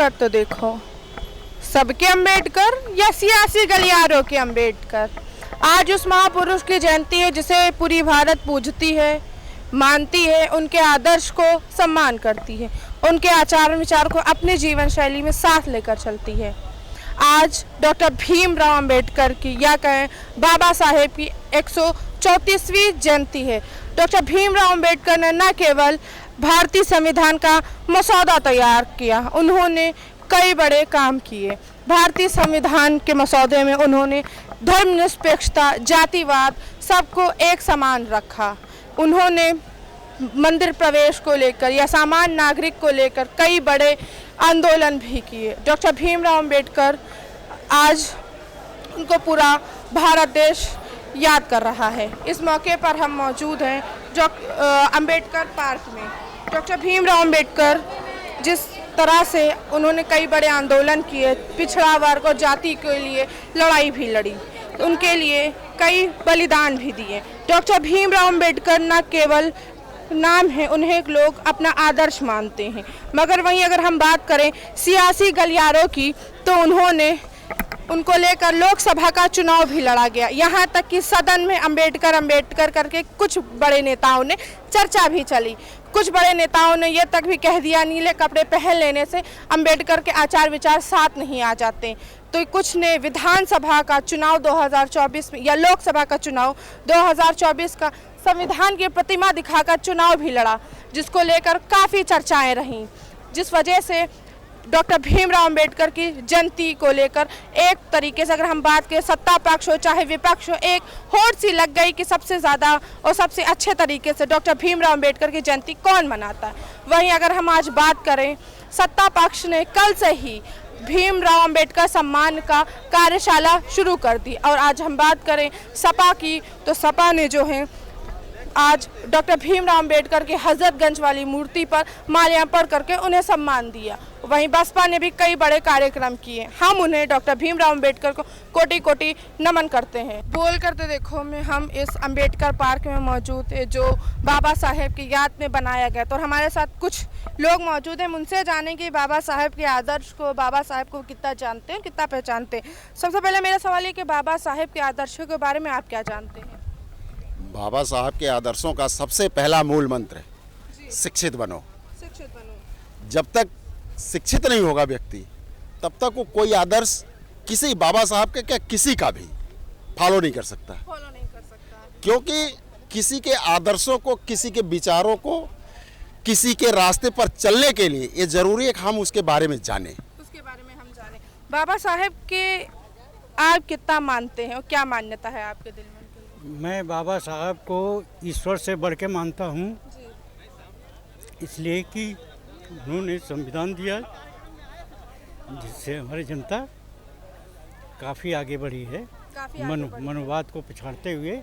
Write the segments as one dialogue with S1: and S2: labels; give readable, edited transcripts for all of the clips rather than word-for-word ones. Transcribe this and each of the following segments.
S1: कर तो देखो, सबके अंबेडकर या सियासी गलियारों के अंबेडकर। आज उस महापुरुष की जयंती है जिसे पूरी भारत पूजती है, मानती है, उनके आदर्श को सम्मान करती है, उनके आचार विचार को अपने जीवन शैली में साथ लेकर चलती है। आज डॉक्टर भीमराव अंबेडकर की या कहें बाबा साहेब की 134वीं जयंती है। डॉक्टर भीमराव अंबेडकर ने न केवल भारतीय संविधान का मसौदा तैयार किया, उन्होंने कई बड़े काम किए। भारतीय संविधान के मसौदे में उन्होंने धर्मनिरपेक्षता, जातिवाद सबको एक समान रखा। उन्होंने मंदिर प्रवेश को लेकर या सामान्य नागरिक को लेकर कई बड़े आंदोलन भी किए। डॉक्टर भीमराव अंबेडकर आज उनको पूरा भारत देश याद कर रहा है। इस मौके पर हम मौजूद हैं जो अंबेडकर पार्क में। डॉक्टर भीमराव अंबेडकर जिस तरह से उन्होंने कई बड़े आंदोलन किए, पिछड़ा वर्ग और जाति के लिए लड़ाई भी लड़ी, उनके लिए कई बलिदान भी दिए। डॉक्टर भीमराव अंबेडकर न केवल नाम है, उन्हें लोग अपना आदर्श मानते हैं, मगर वहीं अगर हम बात करें सियासी गलियारों की तो उन्होंने उनको लेकर लोकसभा का चुनाव भी लड़ा गया। यहाँ तक कि सदन में अंबेडकर करके कुछ बड़े नेताओं ने चर्चा भी चली। कुछ बड़े नेताओं ने यह तक भी कह दिया नीले कपड़े पहन लेने से अंबेडकर के आचार विचार साथ नहीं आ जाते। तो कुछ ने विधानसभा का चुनाव 2024 में या लोकसभा का चुनाव 2024 का संविधान की प्रतिमा दिखाकर चुनाव भी लड़ा, जिसको लेकर काफ़ी चर्चाएं रहीं, जिस वजह से डॉक्टर भीमराव अंबेडकर की जयंती को लेकर एक तरीके से अगर हम बात करें सत्ता पक्ष हो चाहे विपक्ष हो, एक होड़ सी लग गई कि सबसे ज़्यादा और सबसे अच्छे तरीके से डॉक्टर भीमराव अंबेडकर की जयंती कौन मनाता है। वहीं अगर हम आज बात करें सत्ता पक्ष ने कल से ही भीमराव अंबेडकर सम्मान का कार्यशाला शुरू कर दी, और आज हम बात करें सपा की तो सपा ने जो है आज डॉक्टर भीमराव अंबेडकर की हजरतगंज वाली मूर्ति पर माल्यार्पण करके उन्हें सम्मान दिया। वहीं बसपा ने भी कई बड़े कार्यक्रम किए। हम उन्हें डॉक्टर भीमराव अंबेडकर को कोटि कोटि नमन करते हैं। बोल करते देखो में हम इस अंबेडकर पार्क में मौजूद है जो बाबा साहेब की याद में बनाया गया, तो हमारे साथ कुछ लोग मौजूद हैं। उनसे जाने कि बाबा साहेब के आदर्श को, बाबा साहेब को कितना जानते हैं, कितना पहचानते हैं। सबसे पहले मेरा सवाल है कि बाबा साहेब के आदर्शों के बारे में आप क्या जानते हैं?
S2: बाबा साहब के आदर्शों का सबसे पहला मूल मंत्र है शिक्षित बनो।
S1: शिक्षित बनो।
S2: जब तक शिक्षित नहीं होगा व्यक्ति तब तक वो कोई आदर्श किसी बाबा साहब के क्या किसी का भी फॉलो नहीं कर सकता, क्योंकि किसी के आदर्शों को, किसी के विचारों को, किसी के रास्ते पर चलने के लिए ये जरूरी है कि हम उसके बारे में जानें।
S1: उसके बारे में हम जानें। बाबा साहेब के आप कितना मानते हैं और क्या मान्यता है आपके दिल में?
S3: मैं बाबा साहब को ईश्वर से बढ़ के मानता हूँ, इसलिए कि उन्होंने संविधान दिया जिससे हमारी जनता काफ़ी आगे बढ़ी है, मनुवाद को पिछाड़ते हुए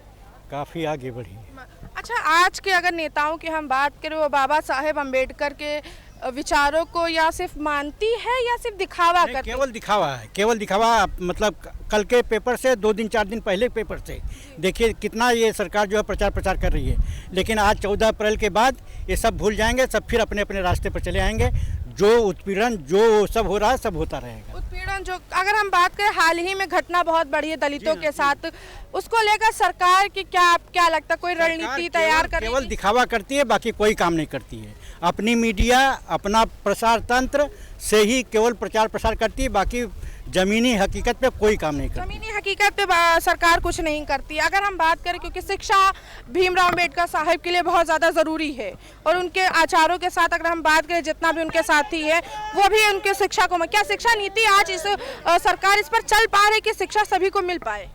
S3: काफ़ी आगे बढ़ी है।
S1: अच्छा, आज के अगर नेताओं की हम बात करें, वो बाबा साहेब अंबेडकर के विचारों को या सिर्फ मानती है या सिर्फ दिखावा करती है?
S3: केवल दिखावा है, केवल दिखावा। मतलब कल के पेपर से 2 दिन 4 दिन पहले पेपर से देखिए कितना ये सरकार जो है प्रचार कर रही है, लेकिन आज 14 अप्रैल के बाद ये सब भूल जाएंगे, सब फिर अपने अपने रास्ते पर चले आएंगे। जो उत्पीड़न जो सब हो रहा है सब होता रहेगा।
S1: उत्पीड़न जो अगर हम बात करें हाल ही में घटना बहुत बड़ी है दलितों के साथ, उसको लेकर सरकार की क्या लगता है, कोई रणनीति तैयार करेगी?
S3: केवल दिखावा करती है, बाकी कोई काम नहीं करती है। अपनी मीडिया, अपना प्रसार तंत्र से ही केवल प्रचार प्रसार करती है, बाकी जमीनी हकीकत पे कोई काम नहीं करती।
S1: जमीनी हकीकत पे सरकार कुछ नहीं करती। अगर हम बात करें, क्योंकि शिक्षा भीमराव अंबेडकर साहब के लिए बहुत ज़्यादा ज़रूरी है, और उनके आचारों के साथ अगर हम बात करें जितना भी उनके साथी है वो भी उनके शिक्षा को, क्या शिक्षा नीति आज इस सरकार इस पर चल पा रही कि शिक्षा सभी को मिल पाए?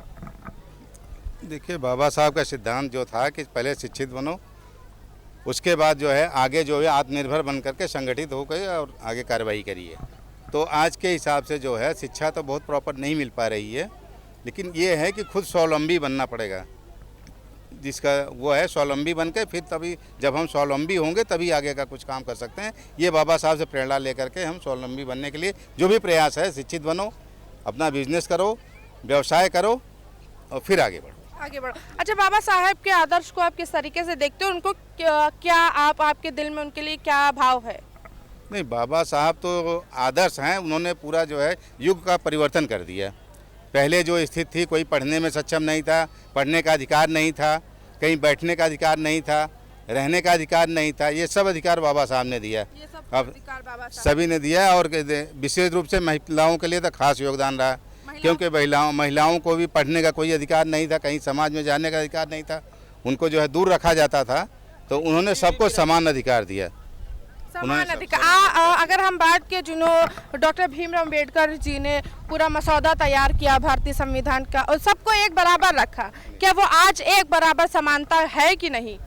S4: देखिए, बाबा साहब का सिद्धांत जो था कि पहले शिक्षित बनो, उसके बाद जो है आगे जो है आत्मनिर्भर बन करके संगठित होकर और आगे कार्रवाई करिए। तो आज के हिसाब से जो है शिक्षा तो बहुत प्रॉपर नहीं मिल पा रही है, लेकिन ये है कि खुद स्वावलंबी बनना पड़ेगा। जिसका वो है स्वावलंबी बन के, फिर तभी जब हम स्वावलंबी होंगे तभी आगे का कुछ काम कर सकते हैं। ये बाबा साहब से प्रेरणा लेकर के हम स्वावलंबी बनने के लिए जो भी प्रयास है, शिक्षित बनो, अपना बिजनेस करो, व्यवसाय करो और फिर आगे बढ़ो।
S1: अच्छा, बाबा साहेब के आदर्श को आप किस तरीके से देखते हो? उनको क्या आपके दिल में उनके लिए क्या भाव है?
S4: नहीं, बाबा साहब तो आदर्श हैं, उन्होंने पूरा जो है युग का परिवर्तन कर दिया। पहले जो स्थिति थी, कोई पढ़ने में सक्षम नहीं था, पढ़ने का अधिकार नहीं था, कहीं बैठने का अधिकार नहीं था, रहने का अधिकार नहीं था, ये सब अधिकार बाबा साहब ने दिया।
S1: ये सब
S4: अब
S1: अधिकार बाबा साहब
S4: सभी ने दिया और विशेष रूप से महिलाओं के लिए तो खास योगदान रहा, क्योंकि महिलाओं को भी पढ़ने का कोई अधिकार नहीं था, कहीं समाज में जाने का अधिकार नहीं था, उनको जो है दूर रखा जाता था, तो उन्होंने सबको समान अधिकार दिया।
S1: समान अधिकार। अगर हम बात के जिन्हों डॉक्टर भीमराव अम्बेडकर जी ने पूरा मसौदा तैयार किया भारतीय संविधान का और सबको एक बराबर रखा, क्या वो आज एक बराबर समानता है कि नहीं?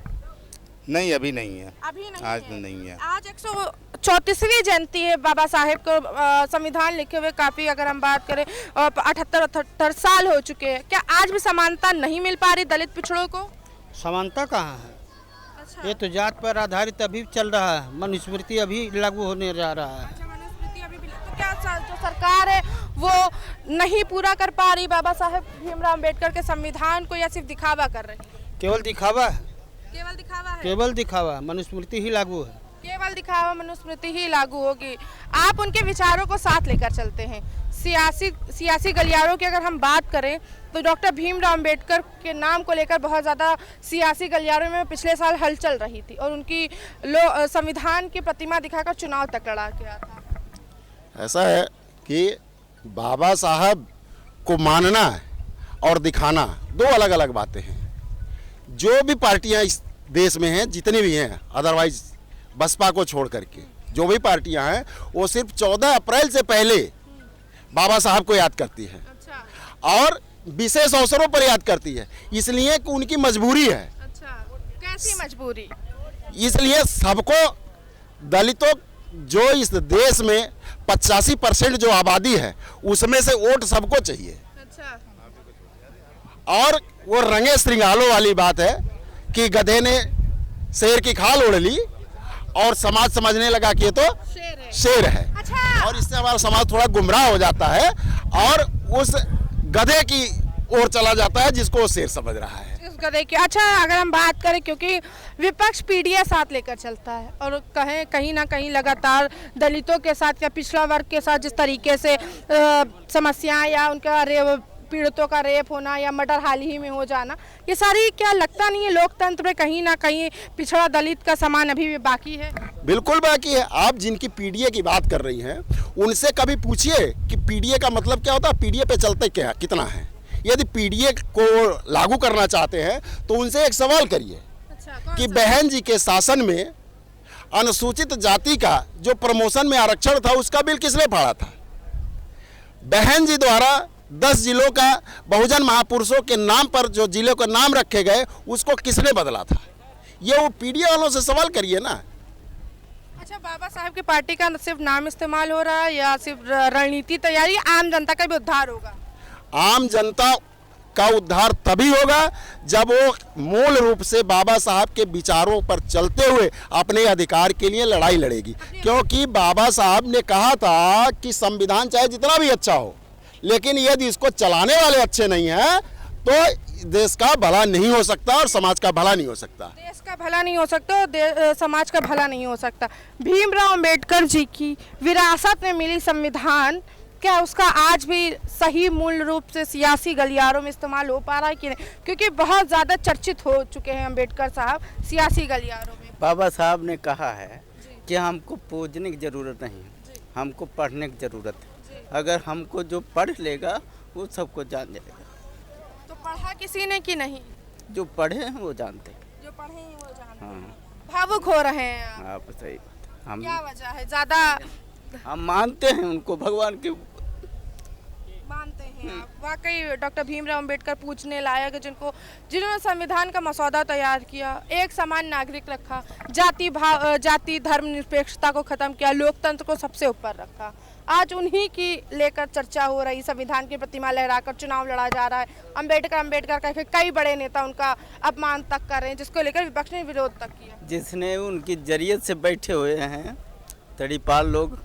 S4: नहीं, अभी नहीं है,
S1: अभी नहीं
S4: आज
S1: है।
S4: नहीं है।
S1: आज 134वीं जयंती है बाबा साहेब को संविधान लिखे हुए, काफ़ी अगर हम बात करें 78 साल हो चुके हैं। क्या आज भी समानता नहीं मिल पा रही दलित पिछड़ों को?
S5: समानता कहाँ है?
S1: अच्छा,
S5: ये तो जात पर आधारित अभी चल रहा है, मनुस्मृति अभी लागू होने जा रहा है।
S1: अच्छा, मनुस्मृति अभी भी तो क्या जो सरकार है वो नहीं पूरा कर पा रही बाबा साहेब भीमराव अम्बेडकर के संविधान को, या सिर्फ दिखावा कर रही?
S5: केवल दिखावा है,
S1: केवल दिखावा है।
S5: केवल दिखावा, मनुस्मृति ही लागू है।
S1: केवल दिखावा, मनुस्मृति ही लागू होगी। आप उनके विचारों को साथ लेकर चलते हैं। सियासी गलियारों की अगर हम बात करें तो डॉक्टर भीमराव अम्बेडकर के नाम को लेकर बहुत ज़्यादा सियासी गलियारों में पिछले साल हलचल रही थी और उनकी संविधान की प्रतिमा दिखाकर चुनाव तक लड़ा गया था।
S2: ऐसा है कि बाबा साहब को मानना और दिखाना दो अलग अलग बातें हैं। जो भी पार्टियां इस देश में हैं, जितनी भी हैं, अदरवाइज बसपा को छोड़ करके जो भी पार्टियां हैं, वो सिर्फ 14 अप्रैल से पहले बाबा साहब को याद करती है और विशेष अवसरों पर याद करती है, इसलिए कि उनकी मजबूरी है।
S1: अच्छा, कैसी मजबूरी?
S2: इसलिए सबको, दलितों, जो इस देश में 85% जो आबादी है उसमें से वोट सबको चाहिए।
S1: अच्छा,
S2: और वो रंगे श्रृंगालों वाली बात है कि गधे ने शेर की खाल ओढ़ ली और समाज समझने लगा कि ये तो शेर है।
S1: अच्छा।
S2: और इससे हमारा समाज थोड़ा गुमराह हो जाता है और उस गधे की ओर चला जाता है जिसको वो शेर समझ रहा है।
S1: इस गधे की। अच्छा, अगर हम बात करें, क्योंकि विपक्ष पीढ़ियां साथ लेकर चलता है और कहीं ना कहीं लगातार दलितों के साथ या पिछड़ा वर्ग के साथ जिस तरीके से समस्याएं या उनका पीड़ितों का रेप होना या मर्डर हाल ही में हो जाना, ये सारी, क्या लगता नहीं है लोकतंत्र में कहीं ना कहीं पिछड़ा दलित का सामान अभी भी बाकी है?
S2: बिल्कुल बाकी है। आप जिनकी पीडीए की बात कर रही हैं उनसे कभी पूछिए कि पीडीए का मतलब क्या होता है, पीडीए पे चलते क्या कितना है। यदि पीडीए को लागू करना चाहते हैं तो उनसे एक सवाल करिए कि बहन जी के शासन में अनुसूचित जाति का जो प्रमोशन में आरक्षण था उसका बिल किसने फाड़ा था? बहन जी द्वारा 10 जिलों का बहुजन महापुरुषों के नाम पर जो जिलों के नाम रखे गए उसको किसने बदला था? ये वो पीडीए वालों से सवाल करिए ना।
S1: अच्छा, बाबा साहब की पार्टी का सिर्फ नाम इस्तेमाल हो रहा है या सिर्फ रणनीति तैयारी? आम जनता का भी उद्धार होगा?
S2: आम जनता का उद्धार तभी होगा जब वो मूल रूप से बाबा साहब के विचारों पर चलते हुए अपने अधिकार के लिए लड़ाई लड़ेगी। क्योंकि बाबा साहब ने कहा था कि संविधान चाहे जितना भी अच्छा हो, लेकिन यदि इसको चलाने वाले अच्छे नहीं हैं तो देश का भला नहीं हो सकता और समाज का भला नहीं हो सकता।
S1: देश का भला नहीं हो सकता और समाज का भला नहीं हो सकता। भीमराव अम्बेडकर जी की विरासत में मिली संविधान, क्या उसका आज भी सही मूल रूप से सियासी गलियारों में इस्तेमाल हो पा रहा है कि नहीं? क्योंकि बहुत ज़्यादा चर्चित हो चुके हैं अम्बेडकर साहब सियासी गलियारों में।
S5: बाबा साहब ने कहा है कि हमको पूजने की ज़रूरत नहीं, हमको पढ़ने की ज़रूरत है। अगर हमको जो पढ़ लेगा वो सबको जान जाएगा।
S1: तो पढ़ा किसी ने कि नहीं?
S5: जो पढ़े हैं वो जानते हैं।
S1: जो पढ़े हैं वो जानते हैं।
S5: हाँ,
S1: भावुक हो रहे हैं आप।
S5: आप सही बात। हम
S1: क्या वजह है? ज़्यादा
S5: हम मानते हैं उनको, भगवान के
S1: मानते हैं आप? वाकई डॉक्टर भीमराव अम्बेडकर पूछने लायक है, जिन्होंने संविधान का मसौदा तैयार किया, एक समान नागरिक रखा, जाति धर्म निरपेक्षता को खत्म किया, लोकतंत्र को सबसे ऊपर रखा। आज उन्हीं की लेकर चर्चा हो रही, संविधान की प्रतिमा लहराकर चुनाव लड़ा जा रहा है। अम्बेडकर कह के कई बड़े नेता उनका अपमान तक कर रहे हैं, जिसको लेकर विपक्ष ने विरोध तक किया।
S5: जिसने उनकी जरियत से बैठे हुए हैं तड़ीपाल लोग,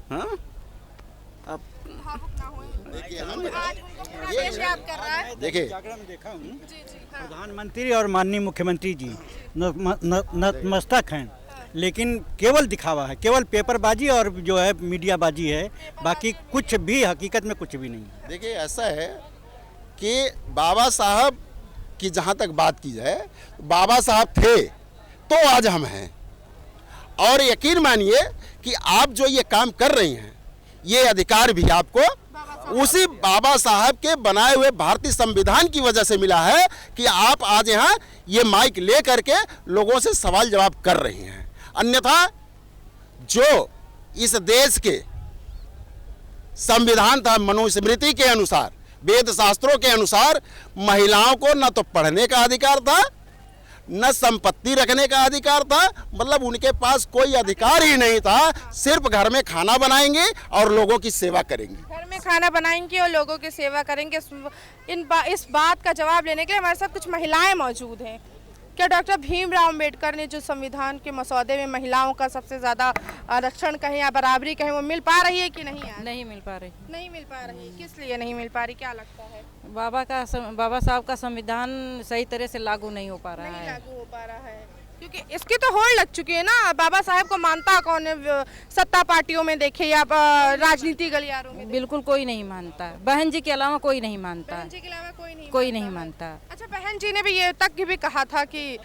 S5: हाँ, अब
S1: भावुक ना होए। आज उनको पूरा देश याद कर रहा है।
S2: देखिए,
S3: जागरण देखा हूँ,
S1: जी जी, हाँ।
S3: प्रधानमंत्री और माननीय मुख्यमंत्री जी नतमस्तक हैं लेकिन केवल दिखावा है, केवल पेपरबाजी और जो है मीडियाबाजी है, बाकी कुछ भी हकीकत में कुछ भी नहीं है।
S2: देखिए ऐसा है कि बाबा साहब की जहाँ तक बात की जाए, बाबा साहब थे तो आज हम हैं, और यकीन मानिए कि आप जो ये काम कर रही हैं, ये अधिकार भी आपको उसी बाबा साहब के बनाए हुए भारतीय संविधान की वजह से मिला है कि आप आज यहाँ ये माइक ले करके लोगों से सवाल जवाब कर रही हैं। अन्यथा जो इस देश के संविधान था, मनुस्मृति के अनुसार, वेद शास्त्रों के अनुसार, महिलाओं को न तो पढ़ने का अधिकार था, न संपत्ति रखने का अधिकार था, मतलब उनके पास कोई अधिकार ही नहीं था। सिर्फ घर में खाना बनाएंगे और लोगों की सेवा करेंगी।
S1: घर में खाना बनाएंगे और लोगों की सेवा करेंगे। इस बात का जवाब लेने के लिए हमारे साथ कुछ महिलाएं मौजूद हैं। क्या डॉक्टर भीमराव अंबेडकर ने जो संविधान के मसौदे में महिलाओं का सबसे ज़्यादा आरक्षण कहें या बराबरी कहें, वो मिल पा रही है कि नहीं?
S6: नहीं मिल पा रही।
S1: नहीं मिल पा रही। किस लिए नहीं मिल पा रही, क्या लगता है?
S6: बाबा साहब का संविधान सही तरह से लागू नहीं हो पा रहा
S1: नहीं
S6: है।
S1: लागू हो पा रहा है क्योंकि इसकी तो होड़ लग चुकी है ना। बाबा साहब को मानता कौन है? सत्ता पार्टियों में देखे या राजनीति गलियारों में?
S6: बिल्कुल कोई नहीं मानता। बहन जी के अलावा कोई नहीं मानता।
S1: बहन जी के अलावा
S6: कोई नहीं मानता।
S1: अच्छा, बहन जी ने भी ये तक भी कहा था कि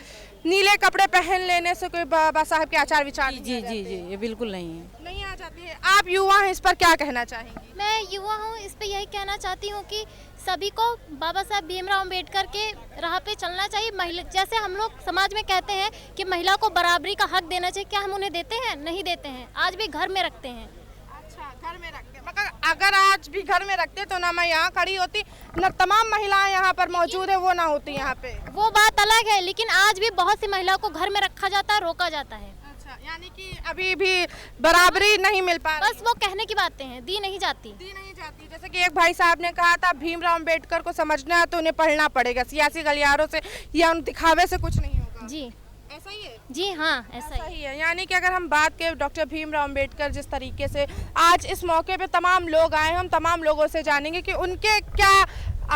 S1: नीले कपड़े पहन लेने से कोई बाबा साहब के आचार विचार
S6: जी जी जी, ये बिल्कुल नहीं है।
S1: नहीं आ जाती है। आप युवा हैं, इस पर क्या कहना चाहेंगी?
S7: मैं युवा हूँ, इस पे यही कहना चाहती हूँ कि सभी को बाबा साहब भीमराव अंबेडकर के राह पे चलना चाहिए। महिला, जैसे हम लोग समाज में कहते हैं कि महिला को बराबरी का हक देना चाहिए, क्या हम उन्हें देते हैं? नहीं देते हैं। आज भी घर में रखते हैं।
S1: अच्छा, घर में रखते हैं। मगर अगर आज भी घर में रखते तो ना मैं यहाँ खड़ी होती, न तमाम महिलाएं यहाँ पर मौजूद है वो ना होती यहाँ पे।
S7: वो बात अलग है, लेकिन आज भी बहुत सी महिलाओं को घर में रखा जाता है, रोका जाता है।
S1: अच्छा, यानी कि अभी भी बराबरी नहीं मिल पा रही।
S7: बस वो कहने की बातें हैं, दी नहीं जाती।
S1: दी नहीं जाती। जैसे कि एक भाई साहब ने कहा था, भीमराव अंबेडकर को समझना है तो उन्हें पढ़ना पड़ेगा, सियासी गलियारों से या उन दिखावे से कुछ नहीं होगा।
S7: जी
S1: ऐसा ही है।
S7: जी हाँ, ऐसा
S1: ही है। यानी कि अगर हम बात करें डॉक्टर भीमराव अंबेडकर जिस तरीके से आज इस मौके पे तमाम लोग आए, हम तमाम लोगों से जानेंगे कि उनके क्या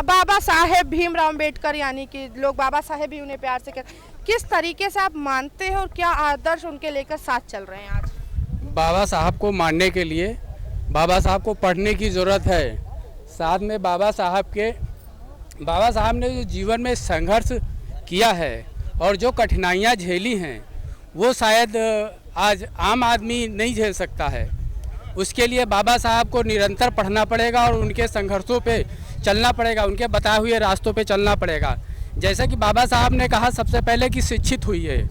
S1: बाबा साहेब भीमराव अंबेडकर, यानी कि लोग बाबा साहेब भी उन्हें प्यार से कहते, किस तरीके से आप मानते हैं और क्या आदर्श उनके लेकर साथ चल रहे हैं आज?
S8: बाबा साहब को मानने के लिए बाबा साहब को पढ़ने की ज़रूरत है। साथ में बाबा साहब ने जो जीवन में संघर्ष किया है और जो कठिनाइयाँ झेली हैं वो शायद आज आम आदमी नहीं झेल सकता है। उसके लिए बाबा साहब को निरंतर पढ़ना पड़ेगा और उनके संघर्षों पे चलना पड़ेगा, उनके बताए हुए रास्तों पे चलना पड़ेगा। जैसे कि बाबा साहब ने कहा सबसे पहले कि शिक्षित हुई है,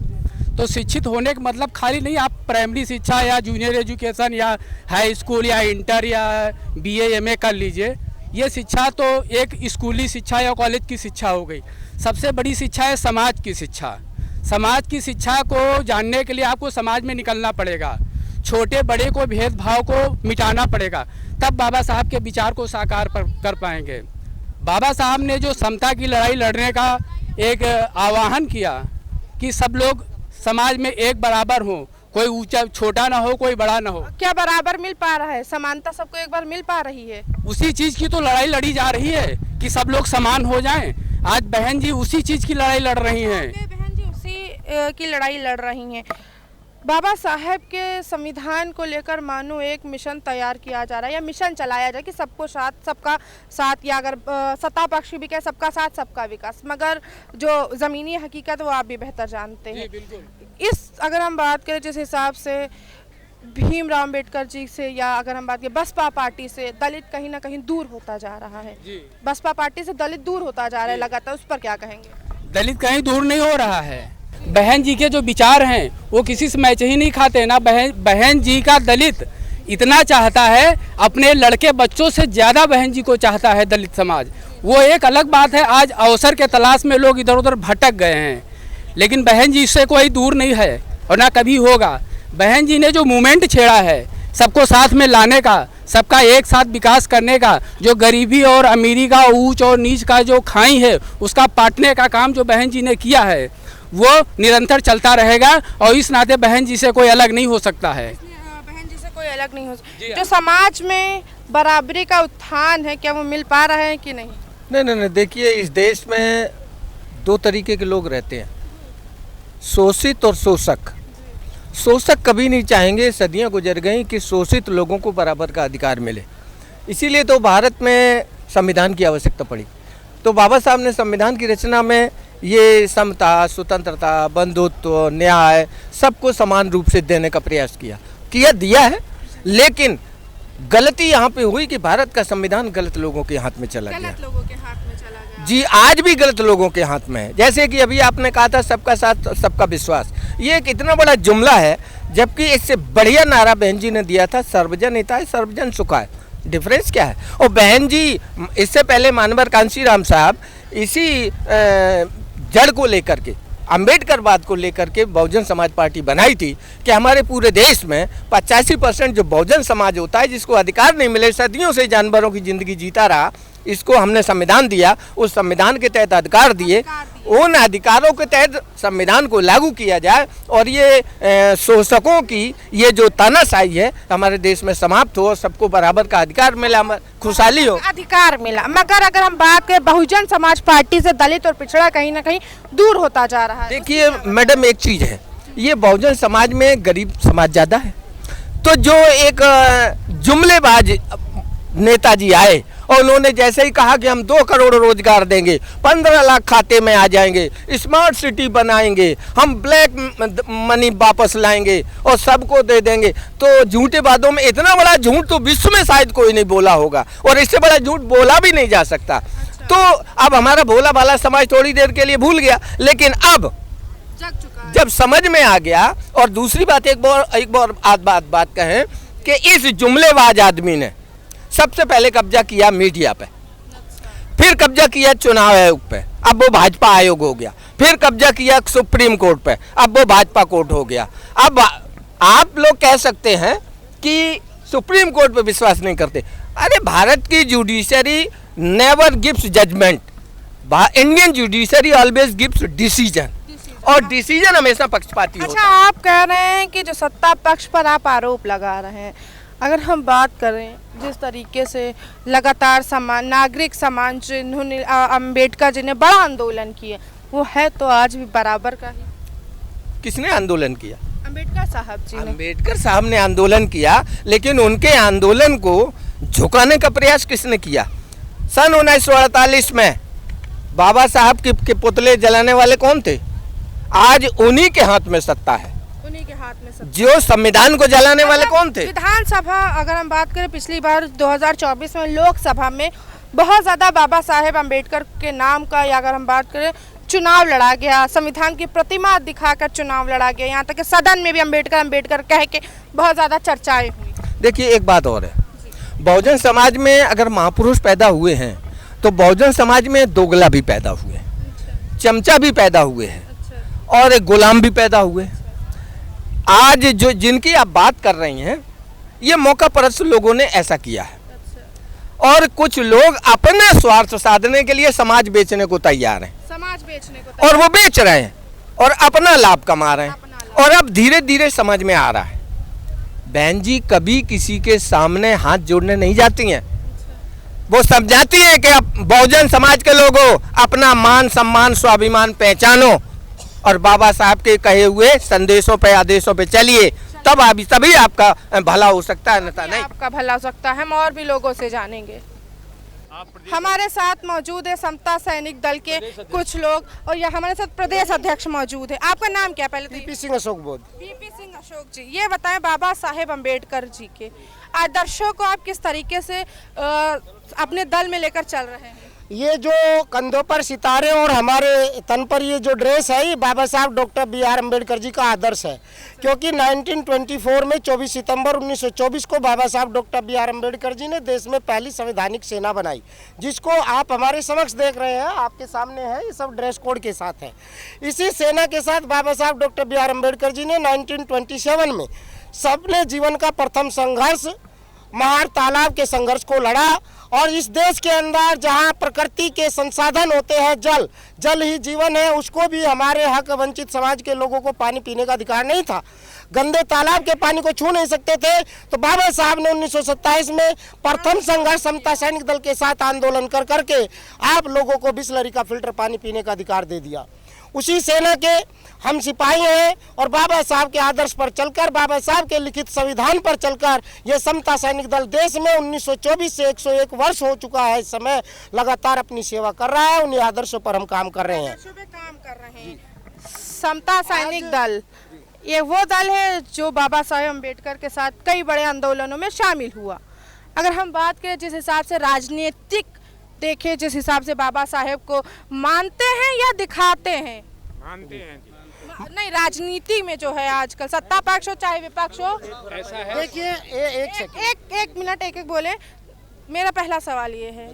S8: तो शिक्षित होने का मतलब खाली नहीं आप प्राइमरी शिक्षा या जूनियर एजुकेशन या हाई स्कूल या इंटर या BA MA कर लीजिए। ये शिक्षा तो एक स्कूली शिक्षा या कॉलेज की शिक्षा हो गई। सबसे बड़ी शिक्षा है समाज की शिक्षा। समाज की शिक्षा को जानने के लिए आपको समाज में निकलना पड़ेगा, छोटे बड़े को भेदभाव को मिटाना पड़ेगा, तब बाबा साहब के विचार को साकार कर पाएंगे। बाबा साहब ने जो समता की लड़ाई लड़ने का एक आह्वान किया कि सब लोग समाज में एक बराबर हो, कोई ऊंचा छोटा ना हो, कोई बड़ा ना हो।
S1: क्या बराबर मिल पा रहा है? समानता सबको एक बार मिल पा रही है?
S8: उसी चीज की तो लड़ाई लड़ी जा रही है कि सब लोग समान हो जाएं। आज बहन जी उसी चीज की लड़ाई लड़ रही हैं।
S1: बहन जी उसी की लड़ाई लड़ रही हैं। बाबा साहेब के संविधान को लेकर मानो एक मिशन तैयार किया जा रहा है या मिशन चलाया जाए कि सबको साथ, सबका साथ, या अगर सत्ता पक्ष भी कहे सबका साथ सबका विकास, मगर जो ज़मीनी हकीकत वो आप भी बेहतर जानते हैं। इस अगर हम बात करें जिस हिसाब से भीमराव अंबेडकर जी से, या अगर हम बात करें बसपा पार्टी से, दलित कहीं ना कहीं दूर होता जा रहा है। बसपा पार्टी से दलित दूर होता जा रहा है लगातार, उस पर क्या कहेंगे?
S8: दलित कहीं दूर नहीं हो रहा है। बहन जी के जो विचार हैं वो किसी से मैच ही नहीं खाते ना। बहन जी का दलित इतना चाहता है, अपने लड़के बच्चों से ज़्यादा बहन जी को चाहता है दलित समाज। वो एक अलग बात है, आज अवसर के तलाश में लोग इधर उधर भटक गए हैं, लेकिन बहन जी इससे कोई दूर नहीं है और ना कभी होगा। बहन जी ने जो मूवमेंट छेड़ा है सबको साथ में लाने का, सबका एक साथ विकास करने का, जो गरीबी और अमीरी का, ऊंच और नीच का जो खाई है उसका पाटने का काम जो बहन जी ने किया है वो निरंतर चलता रहेगा और इस नाते बहन जी से कोई अलग नहीं हो सकता है।
S1: बहन जी से कोई अलग नहीं हो सकता। जो समाज में बराबरी का उत्थान है क्या वो मिल पा रहा है कि नहीं?
S9: नहीं, देखिए इस देश में दो तरीके के लोग रहते हैं, शोषित और शोषक। शोषक कभी नहीं चाहेंगे, सदियां गुजर गई, कि शोषित लोगों को बराबर का अधिकार मिले। इसीलिए तो भारत में संविधान की आवश्यकता पड़ी। तो बाबा साहब ने संविधान की रचना में ये समता, स्वतंत्रता, बंधुत्व, न्याय सबको समान रूप से देने का प्रयास दिया है। लेकिन गलती यहाँ पे हुई कि भारत का संविधान गलत लोगों के हाथ में चला गया।
S1: गलत लोगों के हाथ में चला गया
S9: जी, आज भी गलत लोगों के हाथ में है। जैसे कि अभी आपने कहा था सबका साथ सबका विश्वास, ये एक इतना बड़ा जुमला है, जबकि इससे बढ़िया नारा बहन जी ने दिया था सर्वजन हिताय सर्वजन सुखाय। डिफरेंस क्या है? और बहन जी इससे पहले मानवर कांशीराम साहब इसी जड़ को लेकर के, अम्बेडकरवाद को लेकर के बहुजन समाज पार्टी बनाई थी कि हमारे पूरे देश में 85% जो बहुजन समाज होता है, जिसको अधिकार नहीं मिले, सदियों से जानवरों की ज़िंदगी जीता रहा, इसको हमने संविधान दिया, उस संविधान के तहत अधिकार दिए, उन अधिकारों के तहत संविधान को लागू किया जाए और ये शोषकों की ये जो तानाशाही है हमारे देश में समाप्त हो और सबको बराबर का अधिकार मिला, खुशहाली हो।
S1: अधिकार मिला। मगर अगर हम बात करें बहुजन समाज पार्टी से दलित और पिछड़ा कहीं ना कहीं दूर होता जा रहा है।
S9: देखिए मैडम, एक चीज़ है, ये बहुजन समाज में गरीब समाज ज़्यादा है। तो जो एक जुमलेबाज नेताजी आए और उन्होंने जैसे ही कहा कि हम 2 करोड़ रोजगार देंगे, 15 लाख खाते में आ जाएंगे, स्मार्ट सिटी बनाएंगे, हम ब्लैक मनी वापस लाएंगे और सबको दे देंगे, तो झूठे वादों में इतना बड़ा झूठ तो विश्व में शायद कोई नहीं बोला होगा और इससे बड़ा झूठ बोला भी नहीं जा सकता। तो अब हमारा भोला भाला समाज थोड़ी देर के लिए भूल गया, लेकिन अब जब समझ में आ गया। और दूसरी बात एक बात कहें कि इस जुमलेबाज आदमी ने सबसे पहले कब्जा किया मीडिया पे, फिर कब्जा किया चुनाव आयोग पे, अब वो भाजपा आयोग हो गया, फिर कब्जा किया सुप्रीम कोर्ट पे, अब वो भाजपा कोर्ट हो गया। अब आप लोग कह सकते हैं कि सुप्रीम कोर्ट पे विश्वास नहीं करते। अरे भारत की judiciary never gives judgement, Indian judiciary always gives decision, और डिसीजन हमेशा पक्षपाती होता है।
S1: अच्छा, आप कह रहे हैं कि जो सत्ता पक्ष पर आप आरोप लगा रहे हैं, अगर हम बात करें जिस तरीके से लगातार नागरिक समाज जिन्होंने अम्बेडकर जी ने बड़ा आंदोलन किया, वो है तो आज भी बराबर का ही।
S9: किसने आंदोलन किया?
S1: अम्बेडकर साहब जी ने।
S9: अम्बेडकर साहब ने आंदोलन किया, लेकिन उनके आंदोलन को झुकाने का प्रयास किसने किया? सन 1948 में बाबा साहब के पुतले जलाने वाले कौन थे? आज उन्हीं के हाथ में सत्ता है।
S1: उन्हीं के हाथ में सत्ता।
S9: जो संविधान को जलाने वाले कौन थे?
S1: विधानसभा, अगर हम बात करें पिछली बार 2024 में लोकसभा में बहुत ज़्यादा बाबा साहेब अम्बेडकर के नाम का, या अगर हम बात करें चुनाव लड़ा गया, संविधान की प्रतिमा दिखाकर चुनाव लड़ा गया, यहाँ तक कि सदन में भी अम्बेडकर कह के बहुत ज़्यादा चर्चाएं हुई।
S9: देखिए एक बात और है, बहुजन समाज में अगर महापुरुष पैदा हुए हैं तो बहुजन समाज में दोगला भी पैदा हुए, चमचा भी पैदा हुए हैं और गुलाम भी पैदा हुए। आज जो जिनकी आप बात कर रही हैं, ये मौका परस्त लोगों ने ऐसा किया है और कुछ लोग अपने स्वार्थ साधने के लिए समाज बेचने को तैयार हैं,
S1: समाज बेचने को
S9: और वो बेच रहे हैं और अपना लाभ कमा रहे हैं और अब धीरे धीरे समझ में आ रहा है। बहन जी कभी किसी के सामने हाथ जोड़ने नहीं जाती हैं, वो समझाती हैं कि अब बहुजन समाज के लोगों अपना मान सम्मान स्वाभिमान पहचानो और बाबा साहब के कहे हुए संदेशों पे आदेशों पे चलिए, तभी आपका भला हो सकता है, अन्यथा नहीं।
S1: आपका भला हो सकता है। हम और भी लोगों से जानेंगे। हमारे साथ मौजूद है समता सैनिक दल के कुछ लोग और यह हमारे साथ प्रदेश अध्यक्ष मौजूद है। आपका नाम क्या? पहले
S10: पीपी सिंह अशोक बोध।
S1: पीपी सिंह अशोक जी, ये बताएं बाबा साहेब अम्बेडकर जी के आदर्शों को आप किस तरीके से अपने दल में लेकर चल रहे हैं?
S10: ये जो कंधों पर सितारे और हमारे तन पर ये जो ड्रेस है, ये बाबा साहब डॉक्टर B.R. अम्बेडकर जी का आदर्श है, क्योंकि 1924 में 24 सितंबर 1924 को बाबा साहब डॉक्टर B.R. अम्बेडकर जी ने देश में पहली संवैधानिक सेना बनाई, जिसको आप हमारे समक्ष देख रहे हैं, आपके सामने है, ये सब ड्रेस कोड के साथ है। इसी सेना के साथ बाबा साहब डॉक्टर B.R. अम्बेडकर जी ने 1927 में सबने जीवन का प्रथम संघर्ष महार तालाब के संघर्ष को लड़ा और इस देश के अंदर जहां प्रकृति के संसाधन होते हैं, जल ही जीवन है, उसको भी हमारे हक वंचित समाज के लोगों को पानी पीने का अधिकार नहीं था, गंदे तालाब के पानी को छू नहीं सकते थे। तो बाबा साहब ने 1927 में प्रथम संघर्ष समता सैनिक दल के साथ आंदोलन कर करके आप लोगों को बिसलरी का फिल्टर पानी पीने का अधिकार दे दिया। उसी सेना के हम सिपाही हैं और बाबा साहब के आदर्श पर चलकर, बाबा साहब के लिखित संविधान पर चलकर ये समता सैनिक दल देश में 1924 से 101 वर्ष हो चुका है, इस समय लगातार अपनी सेवा कर रहा है। उन्हीं आदर्शों पर हम काम कर रहे हैं।
S1: समता सैनिक दल ये वो दल है जो बाबा साहेब अम्बेडकर के साथ कई बड़े आंदोलनों में शामिल हुआ। अगर हम बात करें जिस हिसाब से राजनीतिक देखें, जिस हिसाब से बाबा साहेब को मानते हैं या दिखाते हैं?
S8: मानते हैं
S1: नहीं, राजनीति में जो है आजकल सत्ता पक्ष हो चाहे विपक्ष हो,
S8: ऐसा है।
S10: देखिए
S1: एक मिनट एक बोले। मेरा पहला सवाल ये है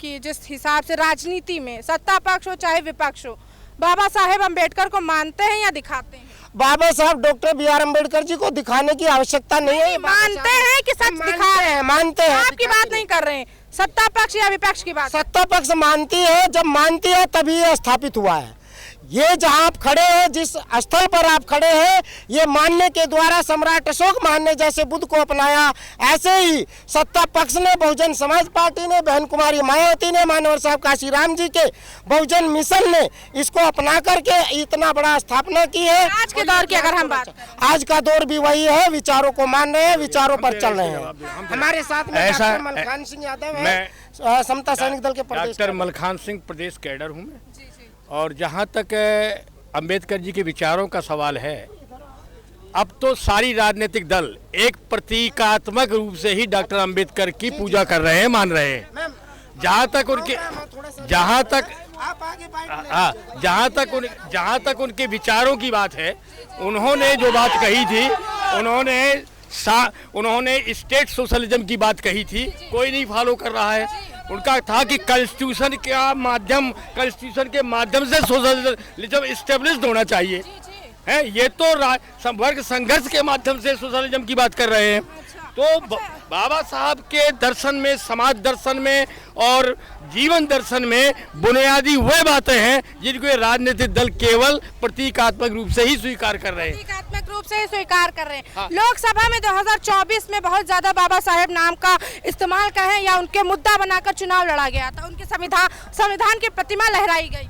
S1: कि जिस हिसाब से राजनीति में सत्ता पक्ष हो चाहे विपक्ष हो, बाबा साहेब अम्बेडकर को मानते हैं या दिखाते हैं?
S10: बाबा साहब डॉक्टर बी.आर. अम्बेडकर जी को दिखाने की आवश्यकता नहीं है।
S1: मानते हैं कि सच दिखा रहे हैं?
S10: मानते हैं।
S1: आपकी बात नहीं कर रहे हैं, सत्ता पक्ष या विपक्ष की बात।
S10: सत्ता पक्ष मानती है, जब मानती है तभी ये स्थापित हुआ है। ये जहां आप खड़े हैं, जिस स्थल पर आप खड़े हैं, ये मानने के द्वारा सम्राट अशोक महान ने जैसे बुद्ध को अपनाया, ऐसे ही सत्ता पक्ष ने, बहुजन समाज पार्टी ने, बहन कुमारी मायावती ने, मानवर साहब काशीराम जी के बहुजन मिशन ने इसको अपना करके इतना बड़ा स्थापना की है।
S1: आज के दौर की अगर हम बात करें,
S10: आज का दौर भी वही है, विचारों को मान रहे हैं, विचारों पर चल रहे हैं। हमारे साथ में डॉक्टर मलखान सिंह यादव है, समता सैनिक दल के प्रदेश।
S8: डॉक्टर मलखान सिंह प्रदेश कैडर हूँ मैं। और जहाँ तक अंबेडकर जी के विचारों का सवाल है, अब तो सारी राजनीतिक दल एक प्रतीकात्मक रूप से ही डॉक्टर अंबेडकर की पूजा कर रहे हैं, मान रहे हैं। जहाँ तक उनके विचारों की बात है, उन्होंने जो बात कही थी, उन्होंने स्टेट सोशलिज्म की बात कही थी, कोई नहीं फॉलो कर रहा है। उनका था कि कॉन्स्टिट्यूशन के माध्यम से सोशलिज्म इस्टेब्लिश्ड होना चाहिए, है। ये तो वर्ग संघर्ष के माध्यम से सोशलिज्म की बात कर रहे हैं। तो बाबा साहब के दर्शन में, समाज दर्शन में और जीवन दर्शन में बुनियादी वह बातें हैं जिनको ये राजनीतिक दल केवल प्रतीकात्मक रूप से ही स्वीकार कर रहे हैं।
S1: प्रतीकात्मक रूप से ही स्वीकार कर रहे हैं। हाँ। लोकसभा में 2024 में बहुत ज्यादा बाबा साहेब नाम का इस्तेमाल करें या उनके मुद्दा बनाकर चुनाव लड़ा गया था, उनके संविधान की प्रतिमा लहराई गई थी।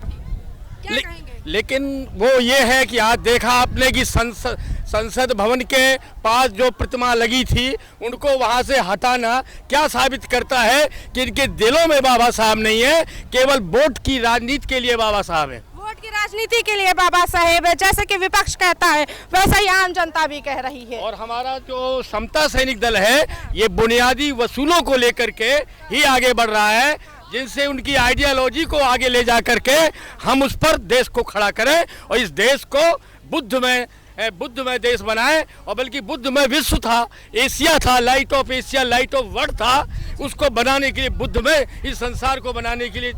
S1: क्या कहेंगे?
S8: लेकिन वो ये है कि आज देखा आपने कि संसद भवन के पास जो प्रतिमा लगी थी, उनको वहां से हटाना क्या साबित करता है कि इनके दिलों में बाबा साहब नहीं है, केवल वोट की राजनीति के लिए बाबा साहब है।
S1: वोट की राजनीति के लिए बाबा साहेब है, जैसे कि विपक्ष कहता है वैसा ही आम जनता भी कह रही है।
S8: और हमारा जो समता सैनिक दल है, ये बुनियादी वसूलों को लेकर के ही आगे बढ़ रहा है, जिनसे उनकी आइडियोलॉजी को आगे ले जा करके हम उस पर देश को खड़ा करें और इस देश को बुद्धमय देश बनाएं। और बल्कि बुद्धमय विश्व था, एशिया था, light of Asia, light of world था, उसको बनाने के लिए, बुद्धमय इस संसार को बनाने के लिए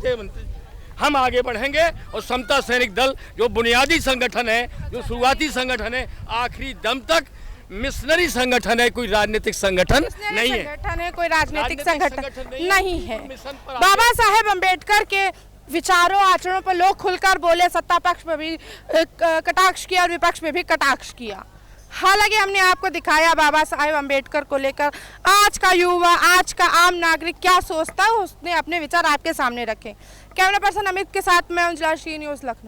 S8: हम आगे बढ़ेंगे। और समता सैनिक दल जो बुनियादी संगठन है, जो शुरुआती संगठन है, आखिरी दम तक मिशनरी संगठन है, कोई राजनीतिक संगठन नहीं है।
S1: संगठन है, कोई राजनीतिक संगठन नहीं है। बाबा साहेब अम्बेडकर के विचारों, आचरणों पर लोग खुलकर बोले, सत्ता पक्ष पे भी कटाक्ष किया और विपक्ष पे भी कटाक्ष किया। हालांकि हमने आपको दिखाया बाबा साहेब अम्बेडकर को लेकर आज का युवा, आज का आम नागरिक क्या सोचता है, उसने अपने विचार आपके सामने रखे। कैमरा पर्सन अमित के साथ मैं उजला, न्यूज़ लखनऊ।